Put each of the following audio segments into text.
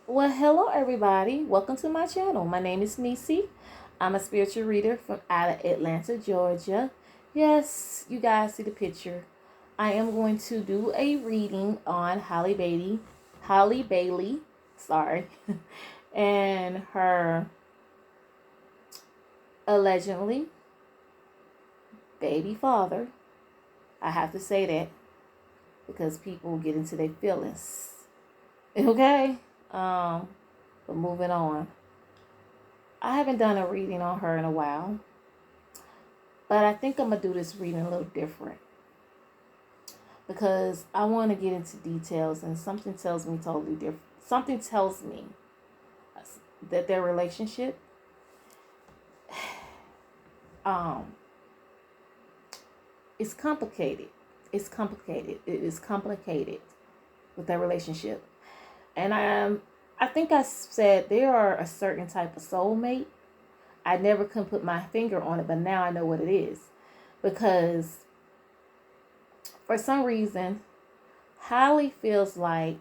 Well, hello everybody. Welcome to my channel. My name is Nisi. I'm a spiritual reader from out of Atlanta, Georgia. Yes, you guys see the picture. I am going to do a reading on Halle Bailey, sorry, and her allegedly baby father. I have to say that because people get into their feelings. Okay? Um, but moving on. I haven't done a reading on her in a while, but I think I'm going to do this reading a little different because I want to get into details, and something tells me totally different. Something tells me that their relationship um is complicated. It's complicated. It is complicated with their relationship. And I think I said there are a certain type of soulmate. I never could put my finger on it, but now I know what it is. Because for some reason, Holly feels like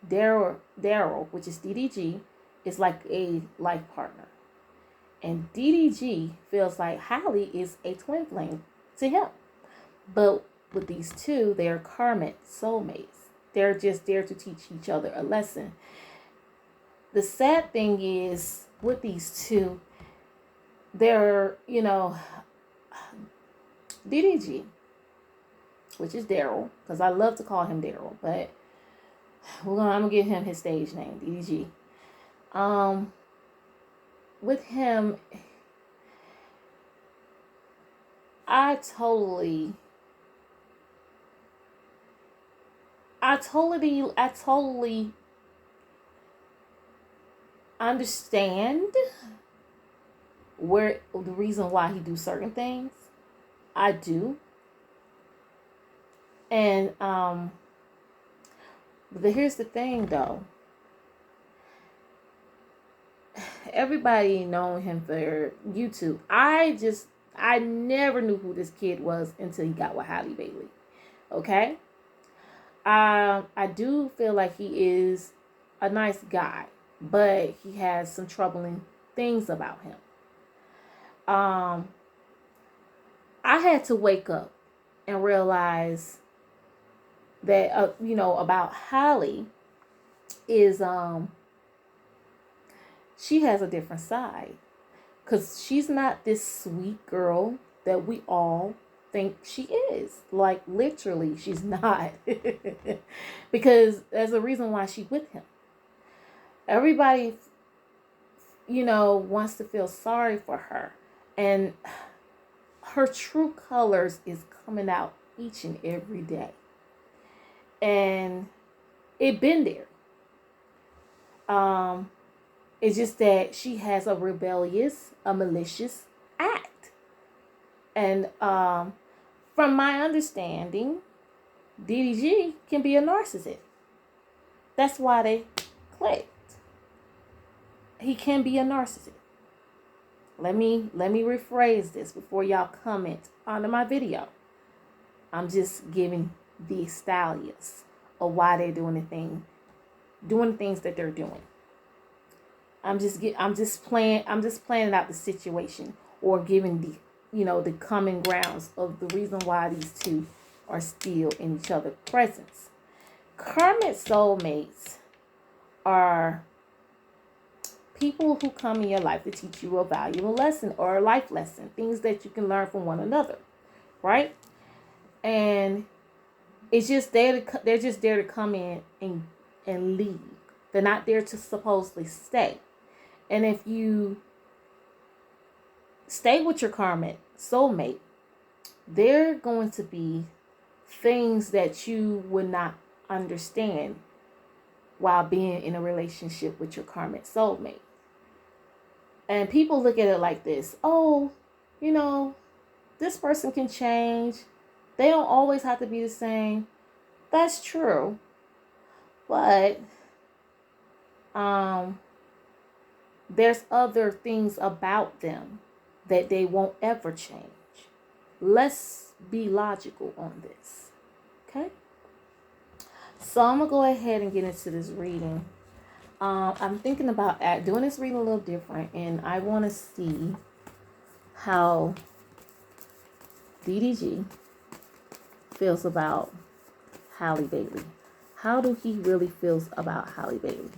Daryl, which is DDG, is like a life partner. And DDG feels like Holly is a twin flame to him. But with these two, they are karmic soulmates. They're just there to teach each other a lesson. The sad thing is, with these two, they're, DDG, which is Daryl, because I love to call him Daryl, but I'm gonna give him his stage name, DDG. With him, I totally understand where the reason why he do certain things. I do. And here's the thing though. Everybody know him for YouTube. I never knew who this kid was until he got with Halle Bailey. Okay? I do feel like he is a nice guy, but he has some troubling things about him. I had to wake up and realize that about Halle is she has a different side, because she's not this sweet girl that we all think she is. Like, literally, she's not. Because there's a reason why she's with him. Everybody, wants to feel sorry for her. And her true colors is coming out each and every day. And it been there. It's just that she has a malicious act. And from my understanding, DDG can be a narcissist. That's why they clicked. He can be a narcissist. Let me rephrase this before y'all comment under my video. I'm just giving the stallions of why they're doing the things that they're doing. I'm just planning out the situation, or giving the common grounds of the reason why these two are still in each other's presence. Karmic soulmates are people who come in your life to teach you a valuable lesson or a life lesson, things that you can learn from one another, right? And it's just they're just there to come in and leave. They're not there to supposedly stay. And if you stay with your karmic soulmate, there are going to be things that you would not understand while being in a relationship with your karmic soulmate. And people look at it like this: oh, this person can change. They don't always have to be the same. That's true. But there's other things about them that they won't ever change. Let's be logical on this. Okay? So I'm going to go ahead and get into this reading. I'm thinking about doing this reading a little different, and I want to see how DDG feels about Halle Bailey. How do he really feels about Halle Bailey?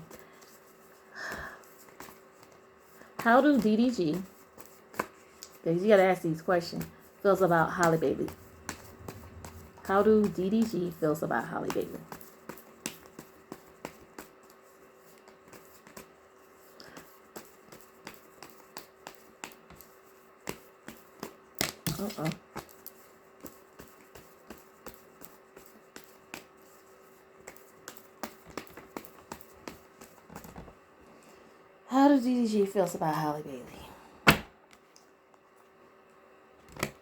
How do DDG, because you gotta ask these questions, feels about Halle Bailey? How do DDG feels about Halle Bailey? Uh-oh. How do DDG feels about Halle Bailey?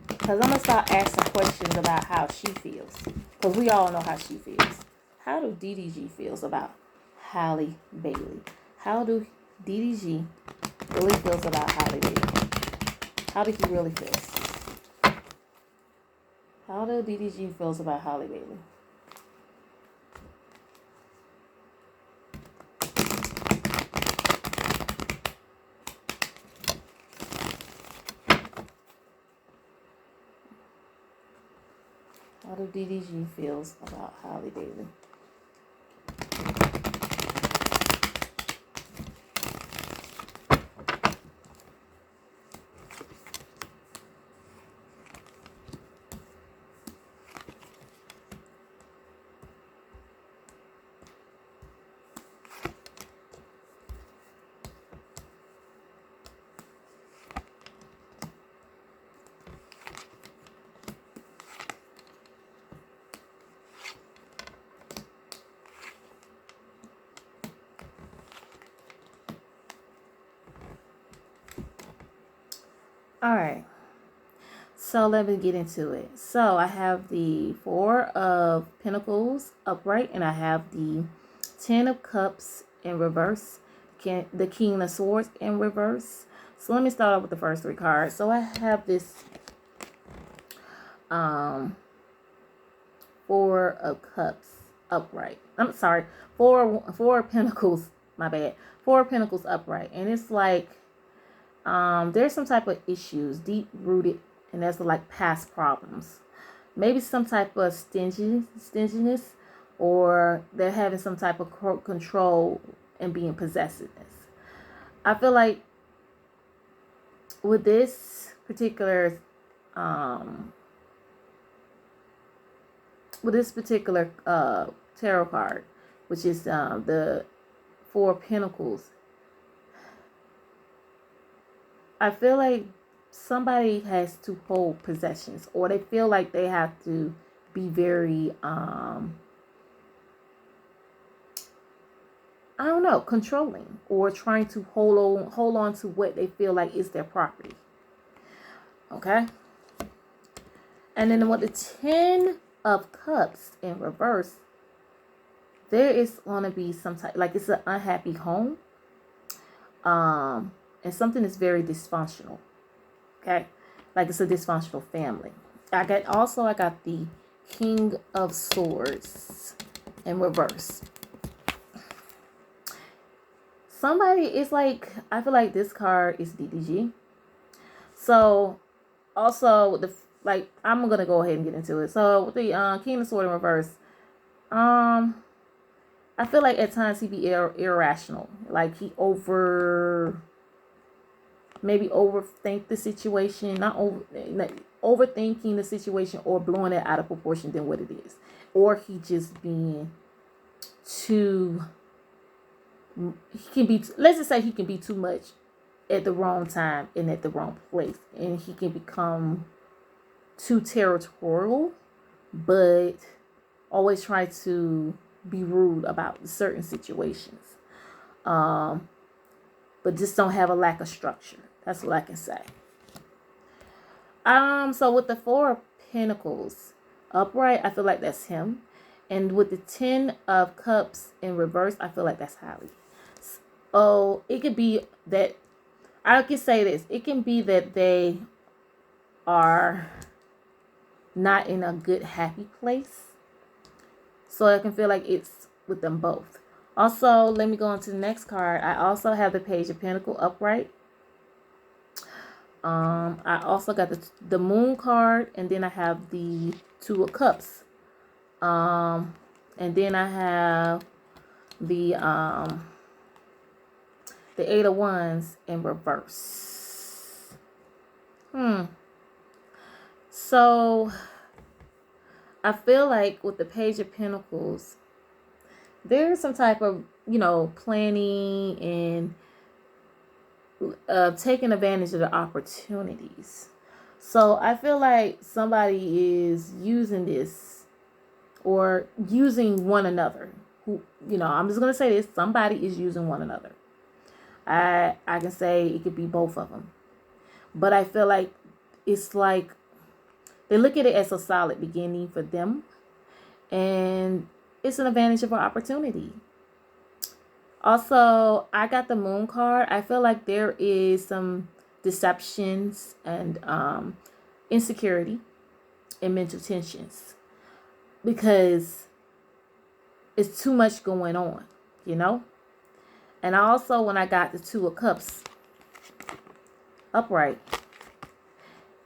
Because I'm going to start asking questions about how she feels. Because we all know how she feels. How do DDG feels about Halle Bailey? How do DDG really feels about Halle Bailey? How do he really feel? How do DDG feels about Halle Bailey? How do DDG feels about Halle Bailey? All right, so let me get into it. So I have the Four of Pentacles upright, and I have the Ten of Cups in reverse, the King of Swords in reverse. So let me start off with the first three cards. So I have this Four of Cups upright. I'm sorry, Four of Pentacles. My bad. Four of Pentacles upright, and it's like there's some type of issues deep rooted, and that's like past problems. Maybe some type of stinginess, or they're having some type of control and being possessiveness. I feel like with this particular tarot card, which is the Four of Pentacles, I feel like somebody has to hold possessions, or they feel like they have to be very I don't know, controlling, or trying to hold on to what they feel like is their property. Okay? And then with the Ten of Cups in reverse, there is going to be some type, like it's an unhappy home. And something is very dysfunctional. Okay? Like it's a dysfunctional family. I got the King of Swords in reverse. Somebody is like, I feel like this card is DDG. So also the I'm gonna go ahead and get into it. So with the King of Swords in reverse, I feel like at times he be irrational. Like he overthink the situation, not overthinking the situation, or blowing it out of proportion than what it is, or he just being too. He can be. Let's just say he can be too much at the wrong time and at the wrong place, and he can become too territorial, but always try to be rude about certain situations. But just don't have a lack of structure. That's what I can say. So with the Four of Pentacles upright, I feel like that's him. And with the Ten of Cups in reverse, I feel like that's Halle. Oh, it could be that, I can say this. It can be that they are not in a good, happy place. So I can feel like it's with them both. Also, let me go on to the next card. I also have the Page of Pentacle upright. I also got the Moon card, and then I have the Two of Cups. And then I have the Eight of Wands in reverse. So I feel like with the Page of Pentacles, there's some type of, planning and taking advantage of the opportunities. So I feel like somebody is using this or using one another. I'm just going to say this. Somebody is using one another. I can say it could be both of them. But I feel like it's like they look at it as a solid beginning for them. And it's an advantage of an opportunity. Also, I got the Moon card. I feel like there is some deceptions and insecurity and mental tensions because it's too much going on, And also, when I got the Two of Cups upright,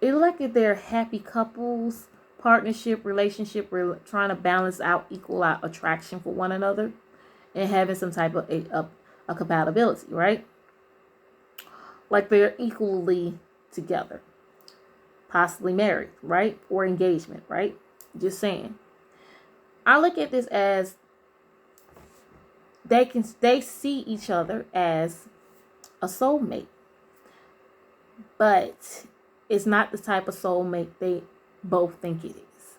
it looked like they're happy couples, partnership, relationship, trying to balance out, equal out attraction for one another. And having some type of a compatibility, right? Like they're equally together. Possibly married, right? Or engagement, right? Just saying. I look at this as they see each other as a soulmate. But it's not the type of soulmate they both think it is.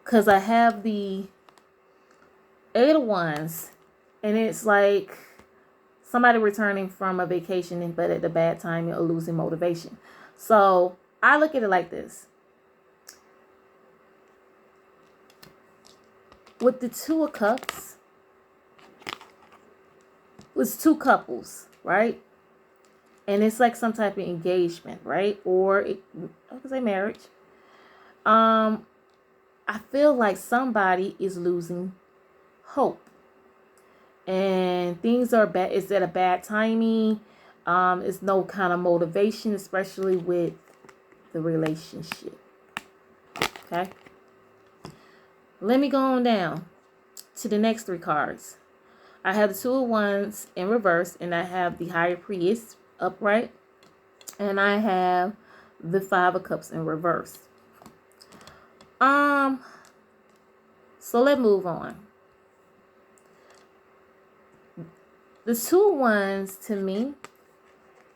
Because I have the Eight of Wands, and it's like somebody returning from a vacation, but at the bad time or losing motivation. So I look at it like this. With the Two of Cups, it's two couples, right? And it's like some type of engagement, right? Or I could say marriage. I feel like somebody is losing hope, and things are bad. Is that a bad timing? It's no kind of motivation, especially with the relationship. Okay, let me go on down to the next three cards. I have the Two of Wands in reverse, and I have the High Priest upright, and I have the Five of Cups in reverse. So let's move on. The Two of Wands to me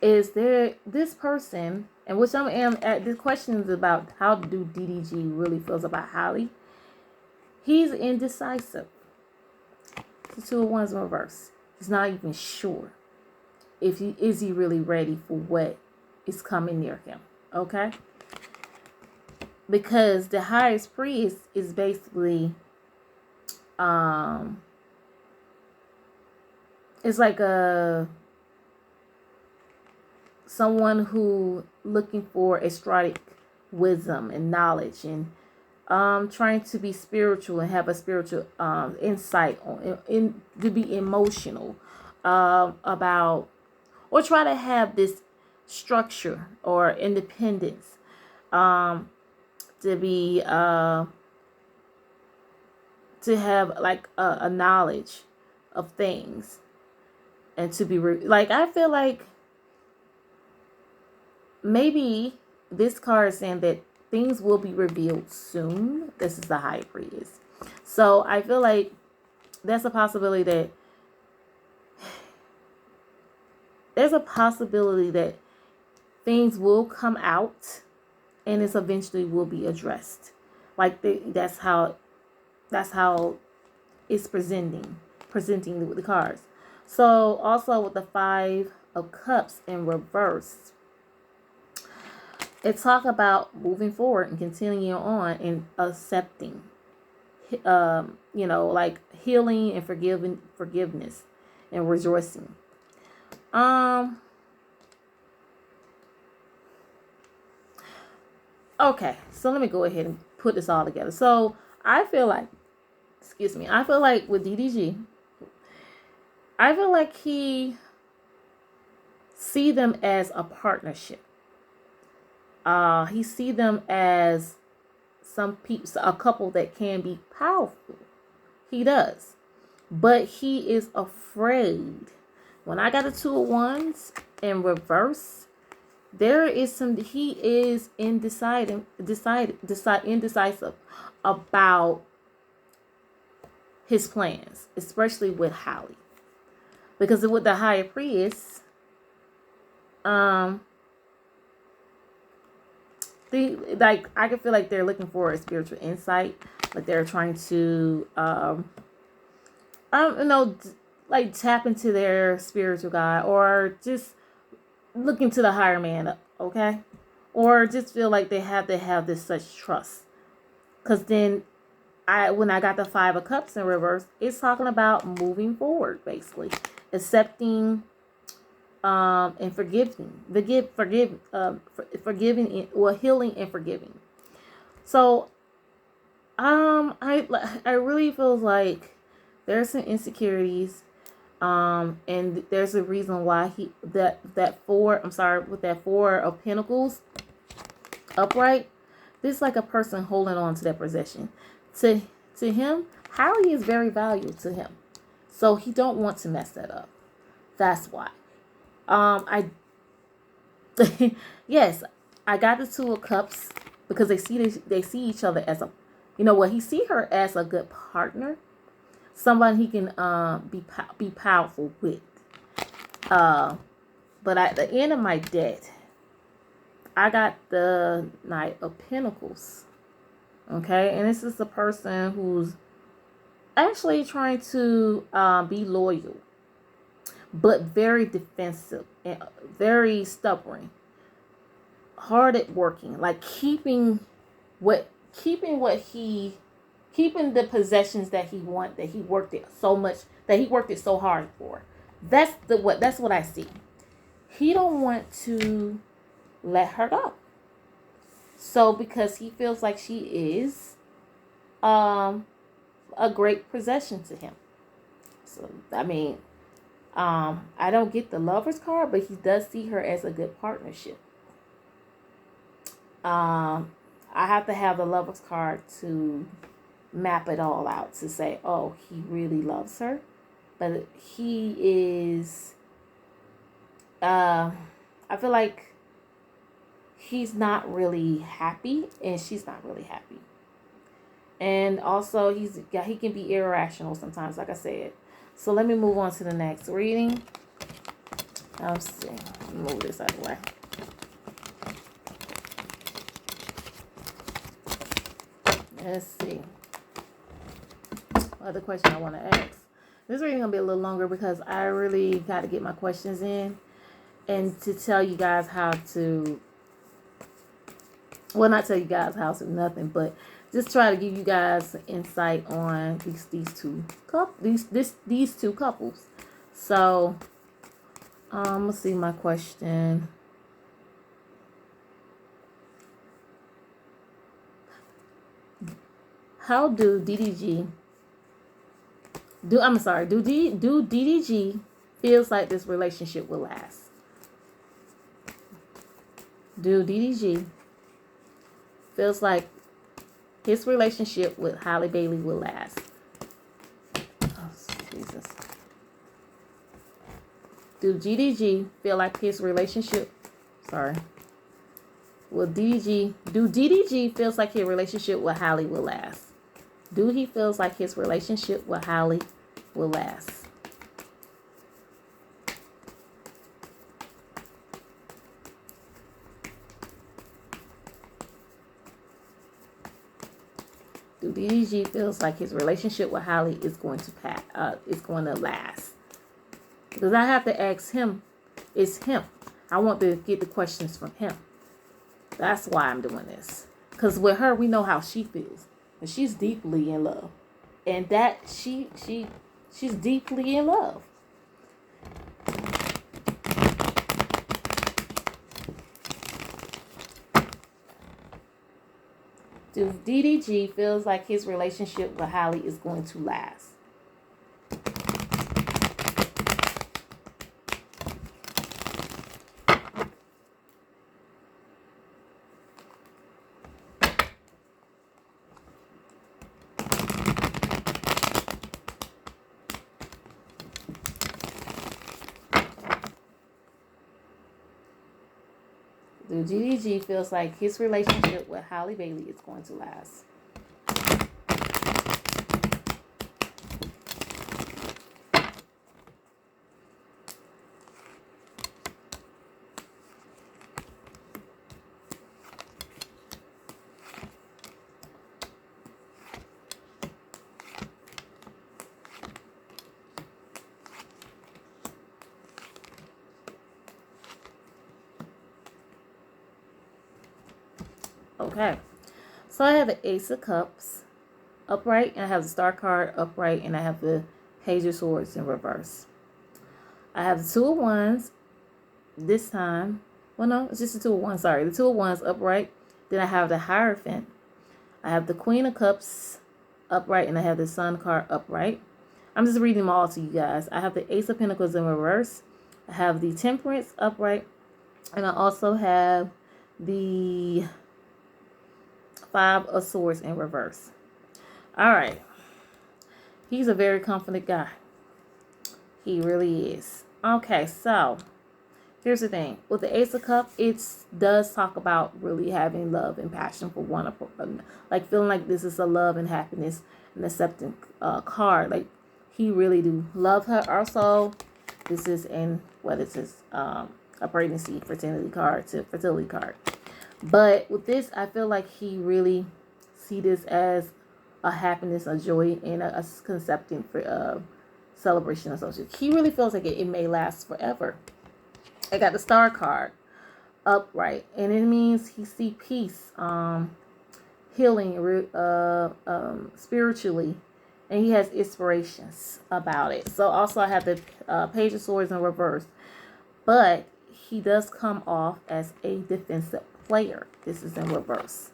is this person, and which I am at the question is about how do DDG really feels about Halle. He's indecisive. The Two of Wands in reverse. He's not even sure if he is really ready for what is coming near him. Okay? Because the highest priest is basically it's like someone who looking for astrologic wisdom and knowledge, and trying to be spiritual and have a spiritual insight on to be emotional about, or try to have this structure or independence, to be to have like a knowledge of things, and to be like, I feel like maybe this card is saying that things will be revealed soon. This is the High Priest. So I feel like there's a possibility that things will come out, and it's eventually will be addressed. Like that's how it's presenting with the cards. So also with the Five of Cups in reverse, it talk about moving forward and continuing on and accepting, like healing and forgiveness and rejoicing. Okay, so let me go ahead and put this all together. So I feel like with DDG, I feel like he see them as a partnership. He see them as some people, a couple that can be powerful. He does. But he is afraid. When I got a 2 of Wands in reverse, he is indecisive about his plans, especially with Halle. Because with the High Priest, I can feel like they're looking for a spiritual insight, like they're trying to like tap into their spiritual guide, or just look into the higher man, okay? Or just feel like they have to have this such trust. Because then when I got the 5 of Cups in reverse, it's talking about moving forward, basically. Accepting and forgiving. Healing and forgiving. So I really feel like there's some insecurities. And there's a reason why with that 4 of Pentacles upright, this is like a person holding on to their possession. To him, Halle is very valuable to him. So he don't want to mess that up. That's why. Yes, I got the 2 of Cups because they see each other as he see her as a good partner. Somebody he can be powerful with. But at the end of my deck, I got the Knight of Pentacles. Okay, and this is the person who's actually trying to be loyal, but very defensive and very stubborn, hard at working, like keeping the possessions that he worked it so hard for. That's what I see. He don't want to let her go. So because he feels like she is a great possession to him. So I mean, I don't get the Lover's card, but he does see her as a good partnership. I have to have the Lover's card to map it all out to say, oh, he really loves her. But he is, I feel like he's not really happy and she's not really happy. And also he can be irrational sometimes, like I said. So let me move on to the next reading. Let's see. Move this out of the way. Let's see. Other question I want to ask. This reading gonna be a little longer because I really got to get my questions in and to tell you guys how to. Well, not tell you guys how to nothing, but just try to give you guys insight on these two couples. So, let's see my question. How do DDG do DDG feels like this relationship will last? Do DDG feels like his relationship with Halle Bailey will last? Oh, Jesus. Do DDG feel like his relationship do DDG feels like his relationship with Halle will last? Do he feels like his relationship with Halle will last? Do DDG feels like his relationship with Halle is going to last? Because I have to ask him, it's him. I want to get the questions from him. That's why I'm doing this. Because with her, we know how she feels. And she's deeply in love. And that she's deeply in love. Do DDG feels like his relationship with Halle is going to last? Do DDG feels like his relationship with Halle Bailey is going to last? Okay, so I have the Ace of Cups upright, and I have the Star card upright, and I have the Page of Swords in reverse. I have the Two of Wands this time. Well, no, it's just the Two of Wands. Sorry, the Two of Wands upright. Then I have the Hierophant. I have the Queen of Cups upright, and I have the Sun card upright. I'm just reading them all to you guys. I have the Ace of Pentacles in reverse. I have the Temperance upright, and I also have the Five of Swords in reverse. All right. He's a very confident guy. He really is. Okay, so here's the thing. With the Ace of Cups, it does talk about really having love and passion for one another. Like feeling like this is a love and happiness and accepting card. Like he really do love her. Also, this is in what it says, a pregnancy fertility card. But with this, I feel like he really see this as a happiness, a joy, and a concepting for celebration associated. He really feels like it may last forever. I got the Star card upright, and it means he see peace, healing, spiritually, and he has inspirations about it. So also I have the Page of Swords in reverse, but he does come off as a defensive player. This is in reverse.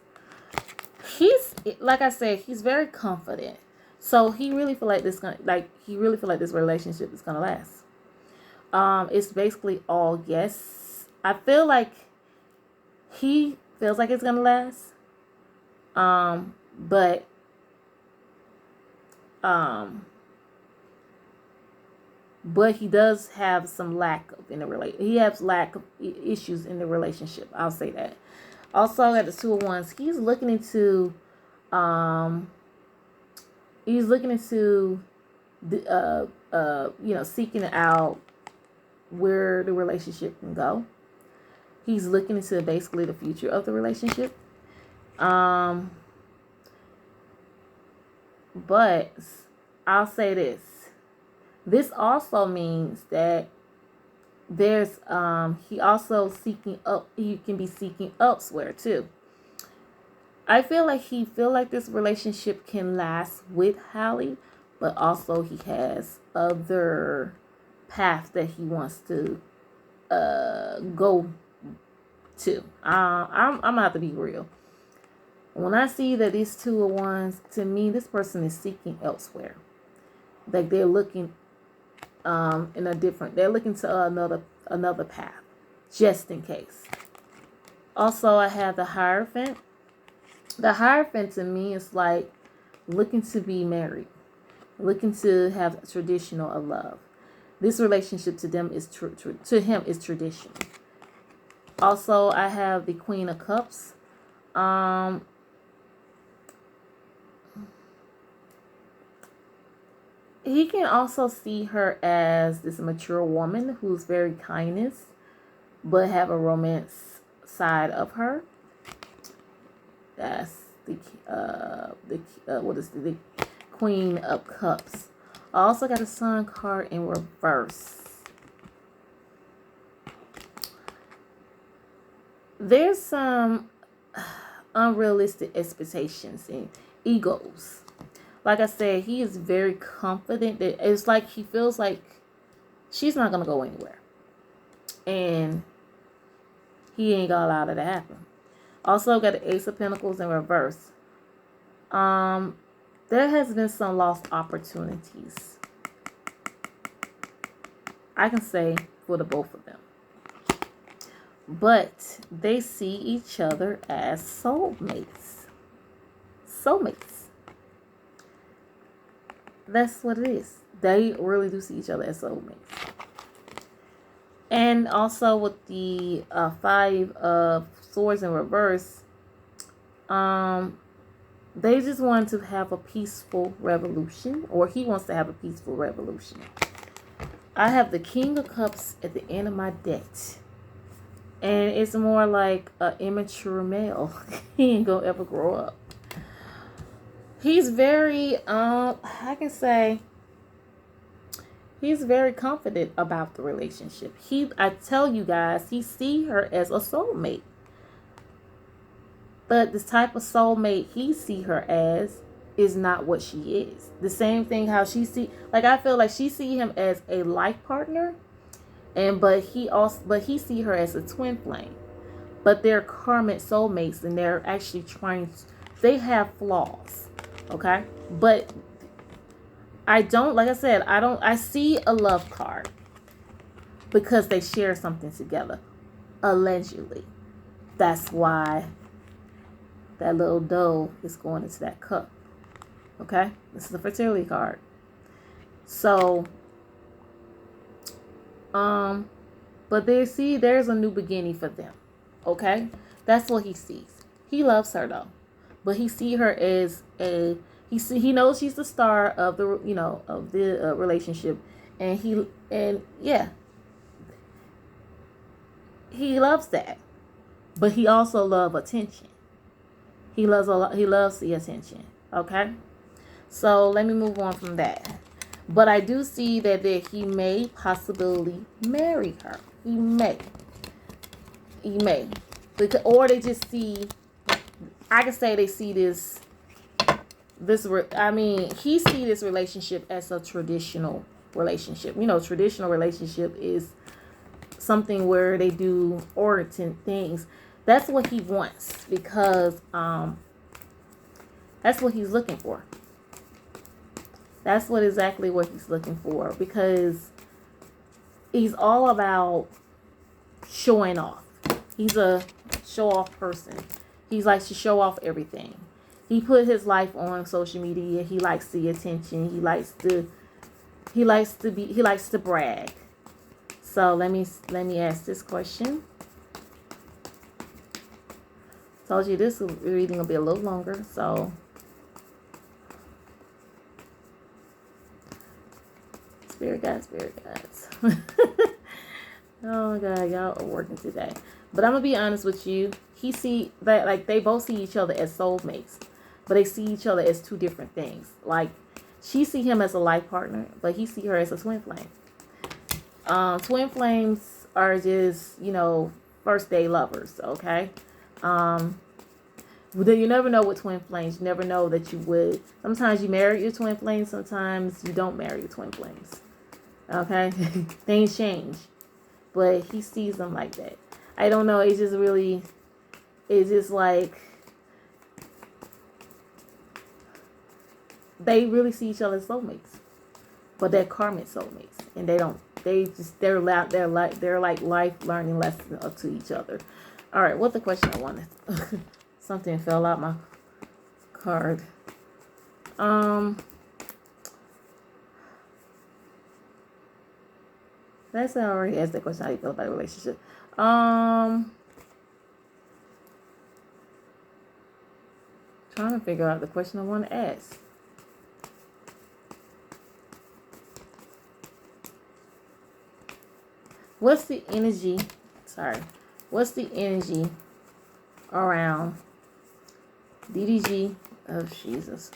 He's, like I said, he's very confident. So he really feel like this relationship is gonna last. It's basically all yes. I feel like he feels like it's gonna last. But he does have some lack of in the relate. He has lack of issues in the relationship. I'll say that. Also, at the Two of Wands, he's looking into seeking out where the relationship can go. He's looking into basically the future of the relationship. But I'll say this. This also means that there's he also seeking up. He can be seeking elsewhere too. I feel like this relationship can last with Halle, but also he has other paths that he wants to go to. I'm gonna have to be real. When I see that these Two of Wands, to me, this person is seeking elsewhere. Like they're looking they're looking to another path, just in case. Also, I have the Hierophant. The Hierophant to me is like looking to be married, looking to have a traditional of love. This relationship to them is to him is traditional. Also, I have the Queen of Cups. He can also see her as this mature woman who's very kindness, but have a romance side of her. That's the Queen of Cups. I also got a Sun card in reverse. There's some unrealistic expectations and egos. Like I said, he is very confident that it's like he feels like she's not going to go anywhere. And he ain't going to allow that to happen. Also got the Ace of Pentacles in reverse. There has been some lost opportunities. I can say for the both of them. But they see each other as soulmates. Soulmates. That's what it is. They really do see each other as soulmates. And also with the Five of Swords in reverse, um, they just want to have a peaceful revolution, or he wants to have a peaceful revolution. I have the King of Cups at the end of my deck. And it's more like an immature male. He ain't gonna ever grow up. He's very, I can say, he's very confident about the relationship. I tell you guys, he see her as a soulmate. But the type of soulmate he see her as is not what she is. The same thing how she see, like I feel like she see him as a life partner, but he see her as a twin flame. But they're karmic soulmates, and they're actually they have flaws, okay? But I see a love card because they share something together, allegedly. That's why that little doe is going into that cup, okay? This is a fertility card. So, but there's a new beginning for them. Okay, that's what he sees. He loves her though, but he see her as he knows she's the star of the relationship, and he loves that, but he also loves attention. He loves the attention. Okay, so let me move on from that. But I do see that he may possibly marry her. He may. Because, or they just see, I can say they see he see this relationship as a traditional relationship. Traditional relationship is something where they do Oriented things. That's what he wants, because that's what he's looking for. That's exactly what he's looking for, because he's all about showing off. He's a show-off person. He likes to show off everything. He put his life on social media. He likes the attention. He likes to brag. So let me ask this question. Told you this reading will be a little longer, so Spirit guides. Oh my God, y'all are working today. But I'm gonna be honest with you. He see that, like, they both see each other as soulmates, but they see each other as two different things. Like, she see him as a life partner, but he see her as a twin flame. Twin flames are just, first day lovers. Okay. You never know with twin flames. You never know that you would. Sometimes you marry your twin flames. Sometimes you don't marry your twin flames. Okay, things change. But he sees them like that. I don't know. It's just like they really see each other as soulmates, but they're karmic soulmates, and they're like life learning lessons to each other. All right, what's the question I wanted? Something fell out my card. That's I already asked that question. How do you feel about a relationship? Trying to figure out the question I want to ask. What's the energy around DDG? Oh, Jesus.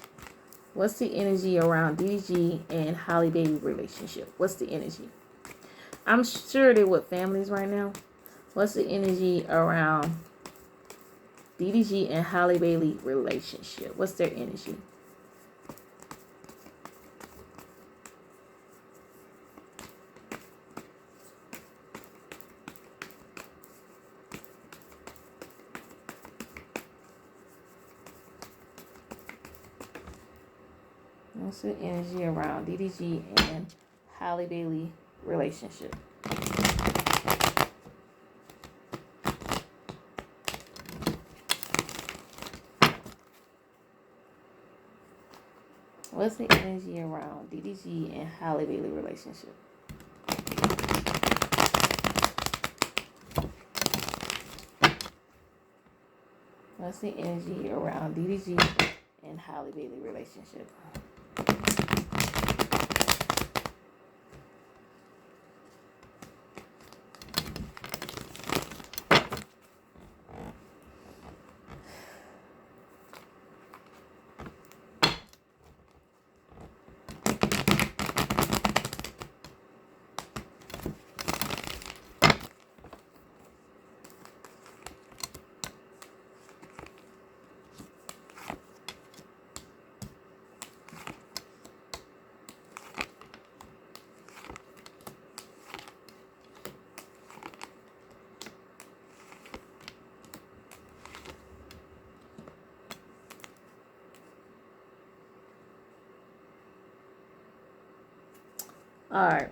What's the energy around DDG and Halle Bailey relationship? What's the energy? I'm sure they're with families right now. What's the energy around DDG and Halle Bailey relationship? What's their energy? What's the energy around DDG and Halle Bailey relationship? What's the energy around DDG and Halle Bailey relationship? What's the energy around DDG and Halle Bailey relationship? All right.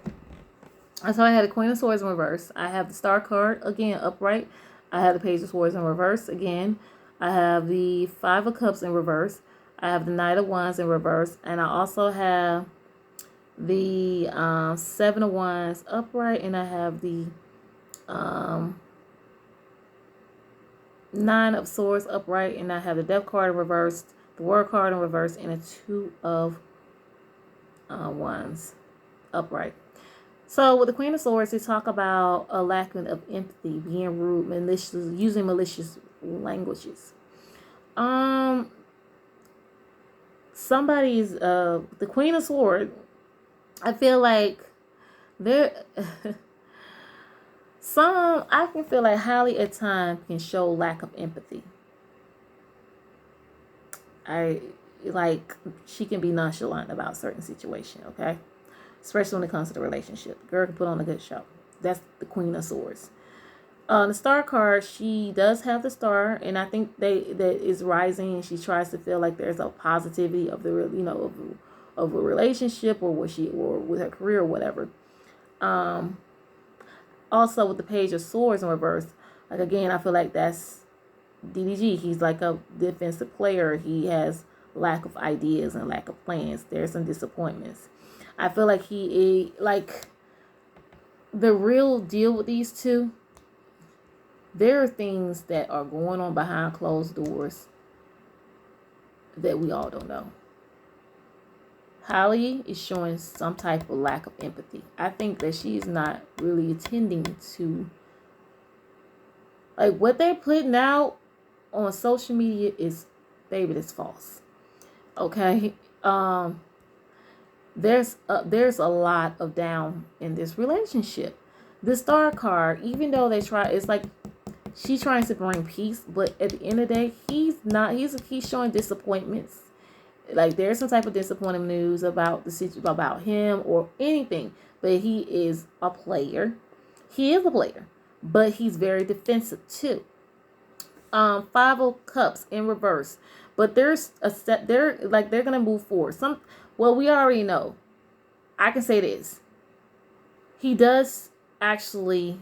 So I had the Queen of Swords in reverse. I have the Star card again upright. I have the Page of Swords in reverse again. I have the Five of Cups in reverse. I have the Knight of Wands in reverse, and I also have the Seven of Wands upright, and I have the Nine of Swords upright, and I have the Death card in reverse, the World card in reverse, and a Two of Wands upright. So with the Queen of Swords, they talk about a lack of empathy, being rude, malicious, using malicious languages. Somebody's the Queen of Swords. I feel like there I can feel like Halle at times can show lack of empathy. She can be nonchalant about certain situation, okay? Especially when it comes to the relationship. Girl can put on a good show. That's the Queen of Swords. The Star card, she does have the Star, and I think that is rising, and she tries to feel like there's a positivity of the of a relationship or with her career or whatever. Also with the Page of Swords in reverse, like again, I feel like that's DDG. He's like a defensive player. He has lack of ideas and lack of plans. There's some disappointments. I feel like he like the real deal with these two. There are things that are going on behind closed doors that we all don't know. Halle is showing some type of lack of empathy. I think that she's not really attending to like what they're putting out on social media is, baby, that's false. Okay. There's a lot of down in this relationship. The Star card, even though they try, it's like she's trying to bring peace, but at the end of the day, he's not. He's showing disappointments. Like there's some type of disappointing news about the situation, about him or anything. But he is a player. He is a player, but he's very defensive too. Five of Cups in reverse, but there's a step. They're gonna move forward. Well, we already know. I can say this. He does actually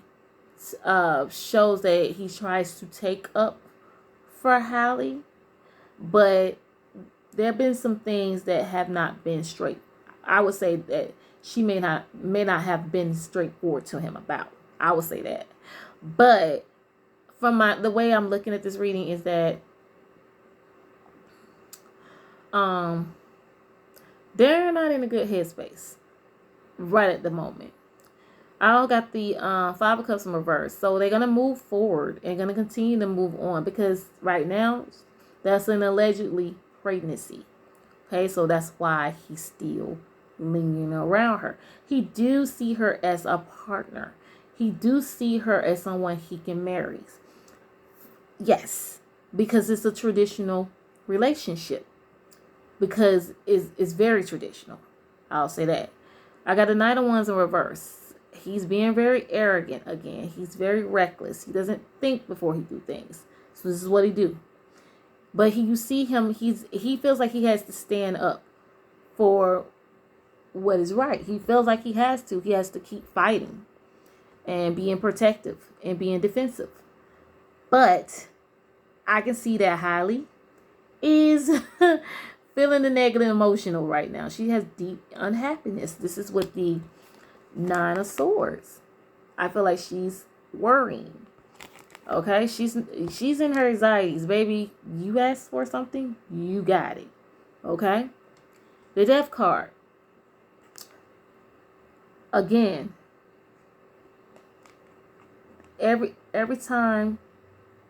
shows that he tries to take up for Halle, but there have been some things that have not been straight. I would say that she may not have been straightforward to him about. I would say that. But from the way I'm looking at this reading is that they're not in a good headspace right at the moment. I got the Five of Cups in reverse. So they're going to move forward and going to continue to move on because right now that's an allegedly pregnancy. Okay, so that's why he's still lingering around her. He do see her as a partner. He do see her as someone he can marry. Yes, because it's a traditional relationship. Because it's very traditional. I'll say that. I got the Knight of Wands in reverse. He's being very arrogant again. He's very reckless. He doesn't think before he do things. So this is what he do. But you see him, he feels like he has to stand up for what is right. He feels like he has to. He has to keep fighting and being protective and being defensive. But I can see that Halle is feeling the negative emotional right now. She has deep unhappiness. This is with the Nine of Swords. I feel like she's worrying. Okay, she's in her anxieties, baby. You asked for something, you got it. Okay, the death card again. Every time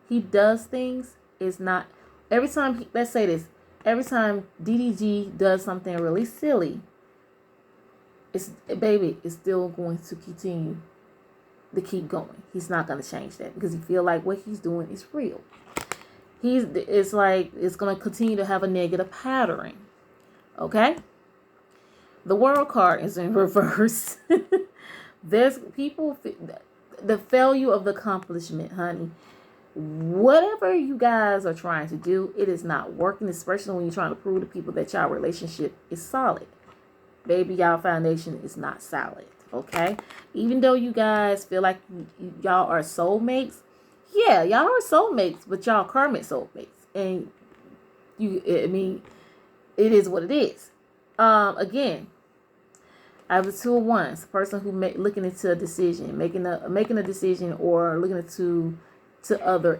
he does things, it's not. Every time let's say this. Every time DDG does something really silly, it's baby. It's still going to continue to keep going. He's not going to change that because he feel like what he's doing is real. It's like it's going to continue to have a negative pattern. Okay? The world card is in reverse. There's people, the failure of the accomplishment, honey. Whatever you guys are trying to do, it is not working, especially when you're trying to prove to people that y'all relationship is solid. Baby, y'all foundation is not solid. Okay? Even though you guys feel like y'all are soulmates, yeah, y'all are soulmates, but y'all karmic soulmates. And it is what it is. Again, I have the two of wands, person who looking into a decision, making a decision, or looking to other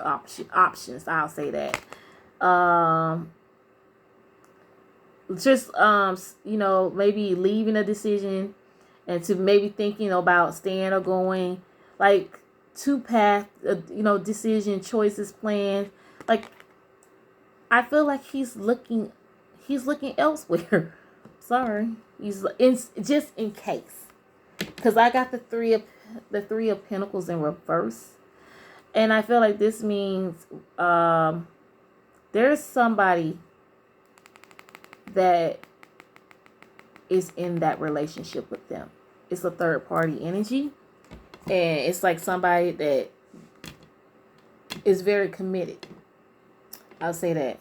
options. I'll say that. Maybe leaving a decision, and to maybe thinking about staying or going, like two path, decision choices planned. Like I feel like he's looking elsewhere. Sorry, just in case, because I got the three of Pentacles in reverse, and I feel like this means there's somebody that is in that relationship with them. It's a third party energy, and it's like somebody that is very committed. I'll say that.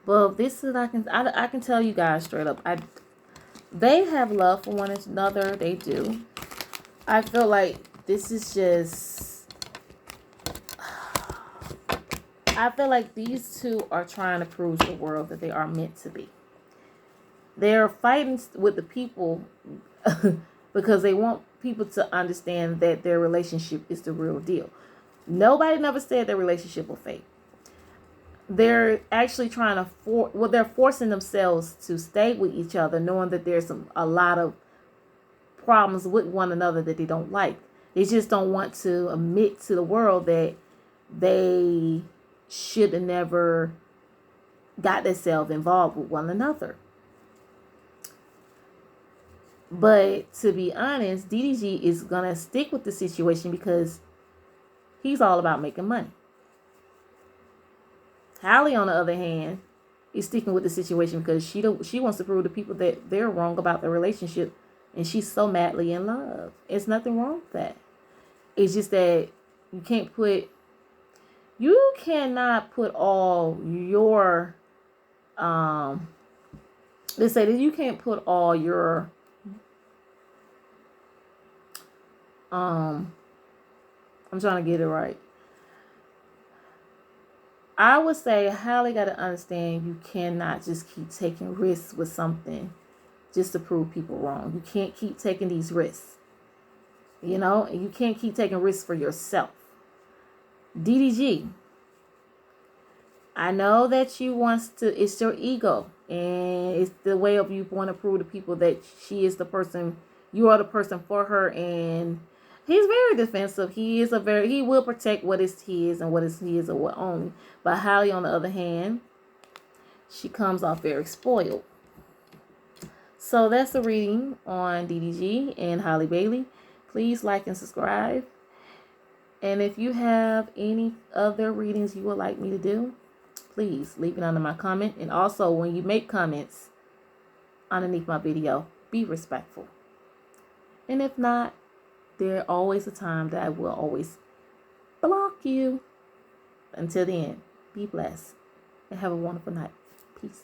Well, this is I can tell you guys straight up. They have love for one another. They do. I feel like this is just. I feel like these two are trying to prove to the world that they are meant to be. They're fighting with the people because they want people to understand that their relationship is the real deal. Nobody never said their relationship will fake. They're actually trying to they're forcing themselves to stay with each other, knowing that there's a lot of problems with one another that they don't like. They just don't want to admit to the world that they should have never got themselves involved with one another. But to be honest, DDG is gonna stick with the situation because he's all about making money. Halle, on the other hand, is sticking with the situation because she wants to prove to people that they're wrong about the relationship, and she's so madly in love. There's nothing wrong with that. It's just that you cannot put all your let's say that you can't put all your I'm trying to get it right. I would say Halle got to understand you cannot just keep taking risks with something just to prove people wrong. You can't keep taking these risks. You can't keep taking risks for yourself. DDG, I know that it's your ego, and it's the way of you want to prove to people that she is the person, you are the person for her, and he's very defensive. He will protect what is his and what is his or what only. But Halle, on the other hand, she comes off very spoiled. So that's the reading on DDG and Halle Bailey. Please like and subscribe. And if you have any other readings you would like me to do, please leave it under my comment. And also, when you make comments underneath my video, be respectful. And if not, there's always a time that I will always block you. Until then, be blessed and have a wonderful night. Peace.